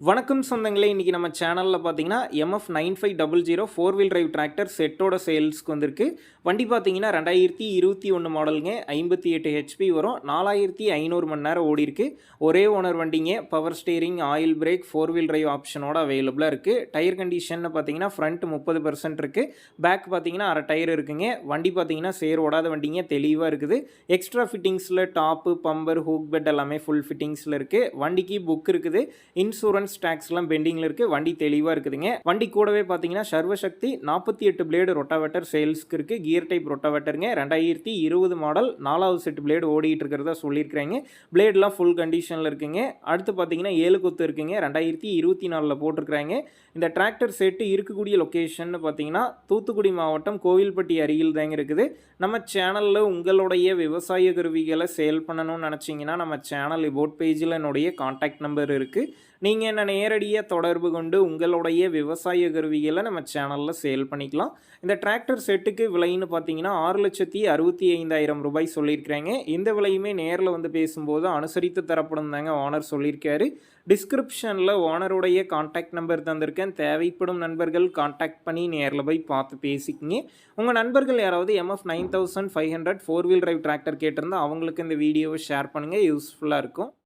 வணக்கம் சொந்தங்களே! இன்னைக்கு நம்ம சேனல்ல பார்த்தீங்கன்னா, எம்எஃப் 9500 4 வீல் டிரைவ் டிராக்டர் செட்டோட சேல்ஸ்க்கு வந்திருக்கு. வண்டி பார்த்தீங்கன்னா 2021 மாடலுங்க. 58 ஹெச்பி வரும். 4500 மணி நேரம் ஓடிருக்கு. ஒரே ஓனர் வண்டிங்க. Power steering, oil brake, 4 wheel drive ஆப்ஷனோட அவைலபிளா இருக்கு. டயர் கண்டிஷன்னு பார்த்தீங்கன்னா, ஃப்ரண்ட் 30% இருக்கு. பேக் பார்த்தீங்கன்னா, அரை டயர் இருக்குங்க. வண்டி பார்த்தீங்கன்னா, சேர் ஓடாத வண்டிங்க. தெளிவா இருக்குது. எக்ஸ்ட்ரா ஃபிட்டிங்ஸ்ல டாப்பு, பம்பர், ஹூக் பெட் எல்லாமே ஃபுல் ஃபிட்டிங்ஸ்ல இருக்கு. வண்டிக்கு புக் இருக்குது. இன்சூரன்ஸ் டாக்ஸ்லாம் பெண்டிங்கில் இருக்குது. வண்டி தெளிவாக இருக்குதுங்க. வண்டி கூடவே பார்த்தீங்கன்னா சர்வசக்தி 48 பிளேடு ரொட்டாவேட்டர் சேல்ஸ்க்கு இருக்குது. கியர் டைப் ரொட்டாவேட்டருங்க. 2020 மாடல் 4வது செட் பிளேடு ஓடிட்டு இருக்கிறதா சொல்லியிருக்கிறாங்க. பிளேட்லாம் ஃபுல் கண்டிஷனில் இருக்குங்க. அடுத்து பார்த்தீங்கன்னா 7 கொத்து இருக்குங்க. 2024 போட்டிருக்கிறாங்க. இந்த டிராக்டர் செட்டு இருக்கக்கூடிய லொக்கேஷன் பார்த்தீங்கன்னா தூத்துக்குடி மாவட்டம் கோவில்பட்டி அருகில் தாங்க இருக்குது. நம்ம சேனலில் உங்களுடைய விவசாய கருவிகளை சேல் பண்ணணும்னு நினச்சிங்கன்னா நம்ம சேனல் இபோட் பேஜில் என்னுடைய கான்டாக்ட் நம்பர் இருக்குது. நீங்கள் என்ன நேரடியாக தொடர்பு கொண்டு உங்களுடைய விவசாய கருவிகளை நம்ம சேனலில் சேல் பண்ணிக்கலாம். இந்த டிராக்டர் செட்டுக்கு விலைன்னு பார்த்தீங்கன்னா 6,65,000 ரூபாய் சொல்லியிருக்கிறாங்க. இந்த விலையுமே நேரில் வந்து பேசும்போது அனுசரித்து தரப்படும் தாங்க ஓனர் சொல்லியிருக்காரு. டிஸ்கிரிப்ஷனில் ஓனருடைய கான்டாக்ட் நம்பர் தந்திருக்கேன். தேவைப்படும் நண்பர்கள் கான்டாக்ட் பண்ணி நேரில் போய் பார்த்து பேசிக்கிங்க. உங்கள் நண்பர்கள் யாராவது எம்எஃப் 9500 4 வீல் டிரைவ் டிராக்டர் கேட்டிருந்தால் அவங்களுக்கு இந்த வீடியோவை ஷேர் பண்ணுங்கள். யூஸ்ஃபுல்லாக இருக்கும்.